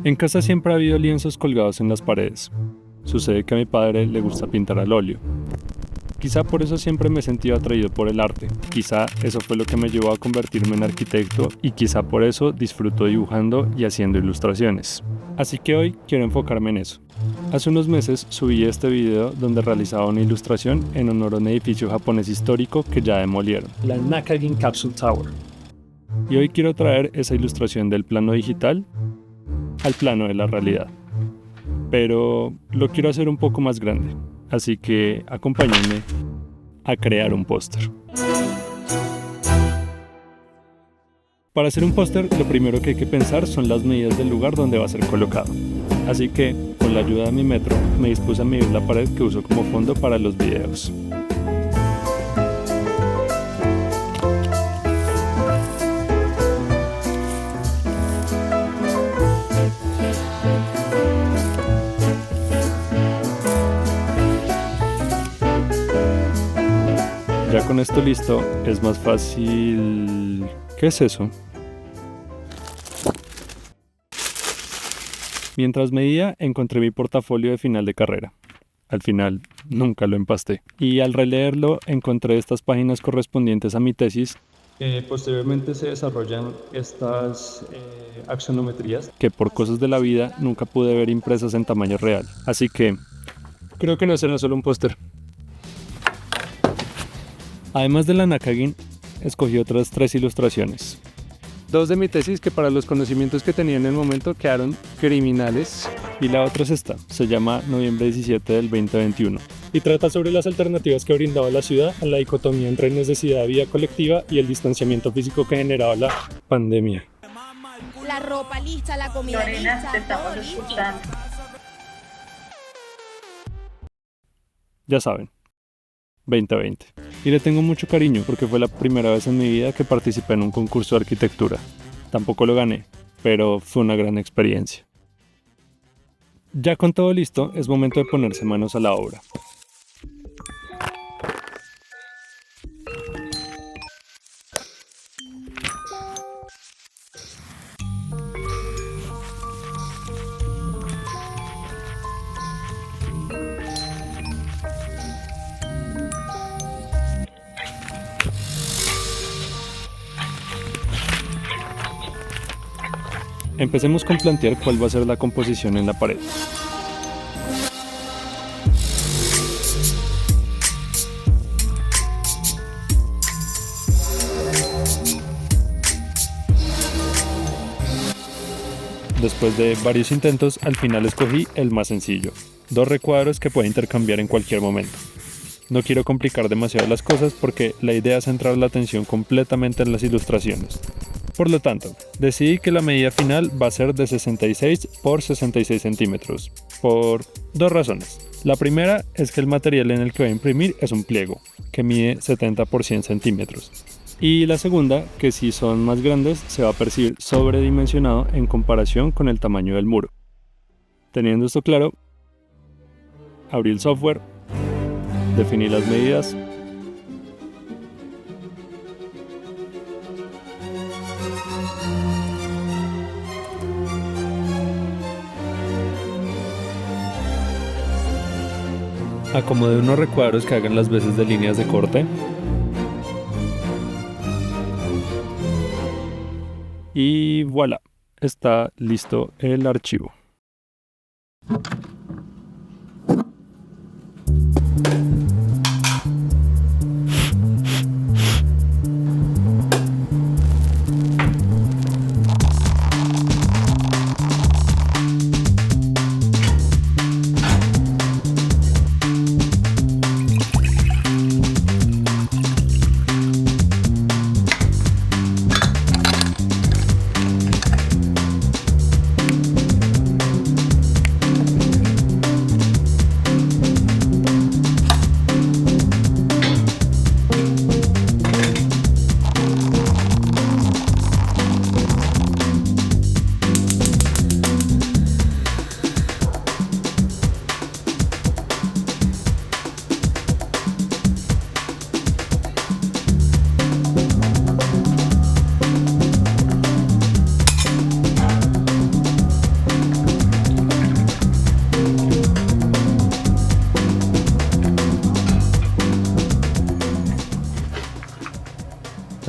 En casa siempre ha habido lienzos colgados en las paredes. Sucede que a mi padre le gusta pintar al óleo. Quizá por eso siempre me he sentido atraído por el arte. Quizá eso fue lo que me llevó a convertirme en arquitecto y quizá por eso disfruto dibujando y haciendo ilustraciones. Así que hoy quiero enfocarme en eso. Hace unos meses subí este video donde realizaba una ilustración en honor a un edificio japonés histórico que ya demolieron, la Nakagin Capsule Tower. Y hoy quiero traer esa ilustración del plano digital al plano de la realidad. Pero lo quiero hacer un poco más grande. Así que acompáñenme a crear un póster. Para hacer un póster, lo primero que hay que pensar son las medidas del lugar donde va a ser colocado. Así que, con la ayuda de mi metro, me dispuse a medir la pared que uso como fondo para los videos. Ya con esto listo, es más fácil... ¿Qué es eso? Mientras medía, encontré mi portafolio de final de carrera. Al final, nunca lo empasté. Y al releerlo, encontré estas páginas correspondientes a mi tesis. Posteriormente se desarrollan estas axonometrías que por cosas de la vida nunca pude ver impresas en tamaño real. Así que, creo que no será solo un póster. Además de la Nakagin, escogí otras 3 ilustraciones. 2 de mi tesis que para los conocimientos que tenía en el momento quedaron criminales. Y la otra es esta, se llama Noviembre 17 del 2021. Y trata sobre las alternativas que brindaba la ciudad a la dicotomía entre necesidad de vida colectiva y el distanciamiento físico que generaba la pandemia. La ropa lista, la comida Lorena, lista, te estamos todo listo. escuchando. Ya saben, 2020. Y le tengo mucho cariño porque fue la primera vez en mi vida que participé en un concurso de arquitectura. Tampoco lo gané, pero fue una gran experiencia. Ya con todo listo, es momento de ponerse manos a la obra. Empecemos con plantear cuál va a ser la composición en la pared. Después de varios intentos, al final escogí el más sencillo. 2 recuadros que puedo intercambiar en cualquier momento. No quiero complicar demasiado las cosas porque la idea es centrar la atención completamente en las ilustraciones. Por lo tanto, decidí que la medida final va a ser de 66 por 66 centímetros, por 2 razones. La primera es que el material en el que voy a imprimir es un pliego, que mide 70 por 100 centímetros. Y la segunda, que si son más grandes, se va a percibir sobredimensionado en comparación con el tamaño del muro. Teniendo esto claro, abrí el software, definí las medidas, acomodé unos recuadros que hagan las veces de líneas de corte y voilà, está listo el archivo.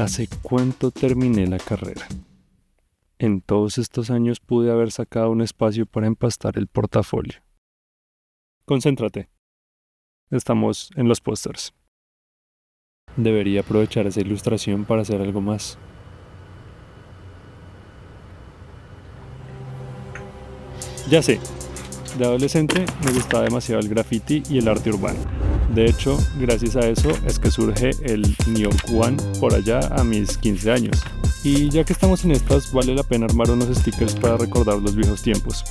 ¿Hace cuánto terminé la carrera? En todos estos años pude haber sacado un espacio para empastar el portafolio. Concéntrate. Estamos en los pósters. Debería aprovechar esa ilustración para hacer algo más. Ya sé, de adolescente me gustaba demasiado el graffiti y el arte urbano. De hecho, gracias a eso es que surge el New York One por allá a mis 15 años. Y ya que estamos en estas, vale la pena armar unos stickers para recordar los viejos tiempos.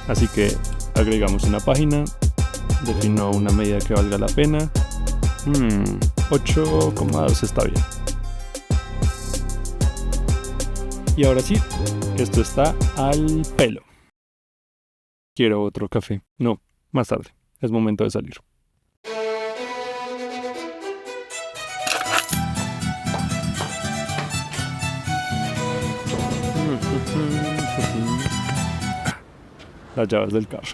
Así que agregamos una página, defino una medida que valga la pena. 8,2 está bien. Y ahora sí, esto está al pelo. Quiero otro café. No, más tarde. Es momento de salir. Las llaves del carro.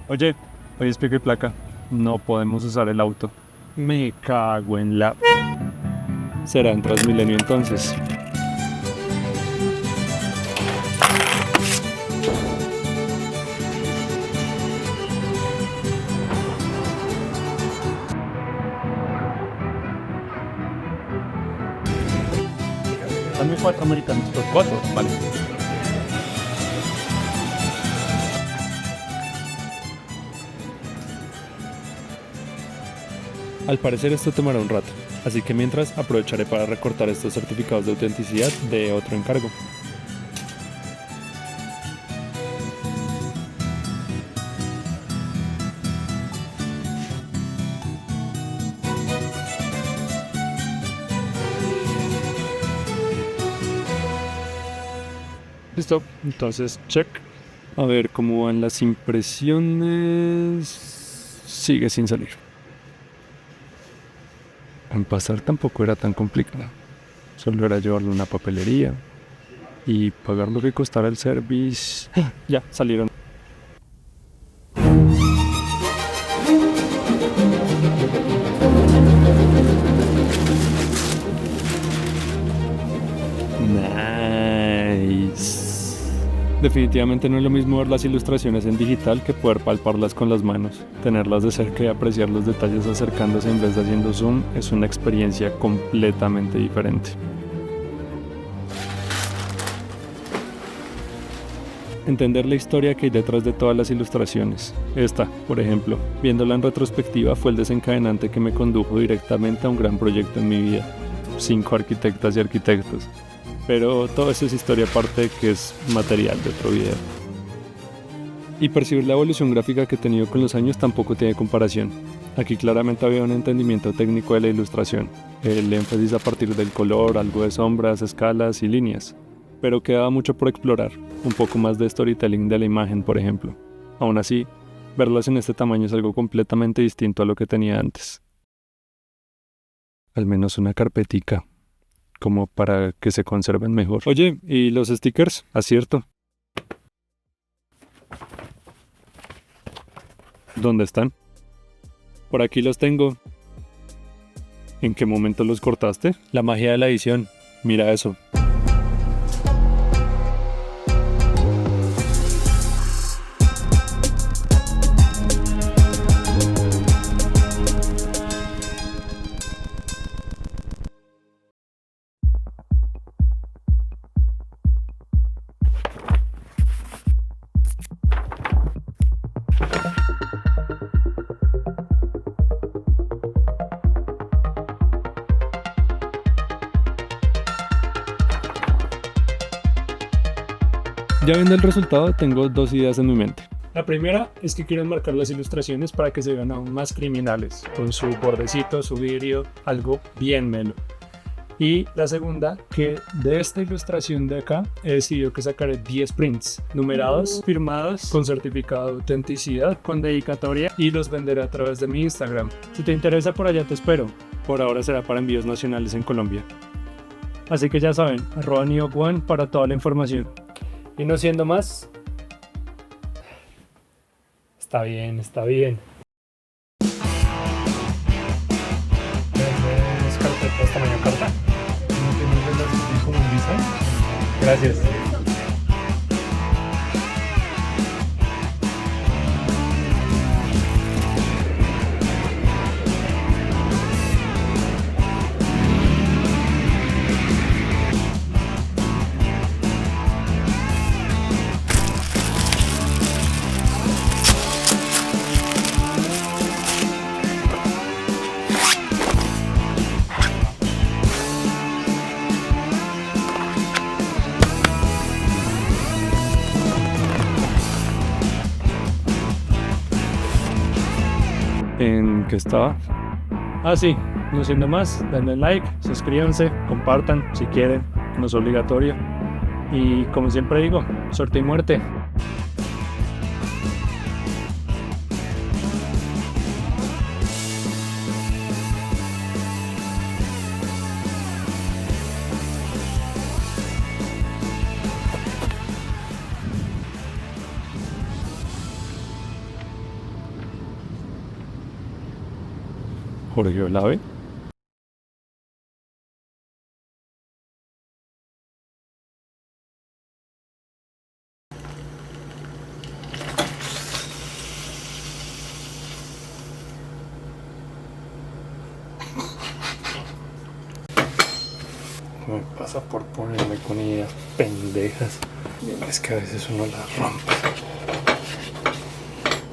Oye, hoy es pico y placa. No podemos usar el auto. Me cago en la... Será en Transmilenio entonces. Dame 4 americanos por 4, vale. Al parecer esto tomará un rato, así que mientras aprovecharé para recortar estos certificados de autenticidad de otro encargo. Listo, entonces check. A ver cómo van las impresiones. Sigue sin salir. Empastar tampoco era tan complicado. Solo era llevarle una papelería y pagar lo que costara el service. Ya, salieron. Nice. Definitivamente no es lo mismo ver las ilustraciones en digital que poder palparlas con las manos. Tenerlas de cerca y apreciar los detalles acercándose en vez de haciendo zoom es una experiencia completamente diferente. Entender la historia que hay detrás de todas las ilustraciones. Esta, por ejemplo, viéndola en retrospectiva, fue el desencadenante que me condujo directamente a un gran proyecto en mi vida. 5 arquitectas y arquitectos. Pero todo eso es historia aparte que es material de otro video. Y percibir la evolución gráfica que he tenido con los años tampoco tiene comparación. Aquí claramente había un entendimiento técnico de la ilustración, el énfasis a partir del color, algo de sombras, escalas y líneas. Pero quedaba mucho por explorar, un poco más de storytelling de la imagen, por ejemplo. Aún así, verlas en este tamaño es algo completamente distinto a lo que tenía antes. Al menos una carpetica, como para que se conserven mejor. Oye, ¿y los stickers? Acierto. ¿Dónde están? Por aquí los tengo. ¿En qué momento los cortaste? La magia de la edición. Mira eso. Ya viendo el resultado, tengo 2 ideas en mi mente. La primera es que quiero enmarcar las ilustraciones para que se vean aún más criminales, con su bordecito, su vidrio, algo bien melo. Y la segunda, que de esta ilustración de acá he decidido que sacaré 10 prints numerados, firmados, con certificado de autenticidad, con dedicatoria, y los venderé a través de mi Instagram. Si te interesa, por allá te espero. Por ahora será para envíos nacionales en Colombia. Así que ya saben, @NeoOne para toda la información. Y no siendo más, está bien, está bien. ¿Es carpetas tamaño carta? ¿No tienes de las como un design? Gracias. ¿En qué estaba? Ah, sí, no siendo más, denle like, suscríbanse, compartan si quieren, no es obligatorio. Y como siempre digo, suerte y muerte. Jorge Olave. Me pasa por ponerme con ideas pendejas. Es que a veces uno las rompe.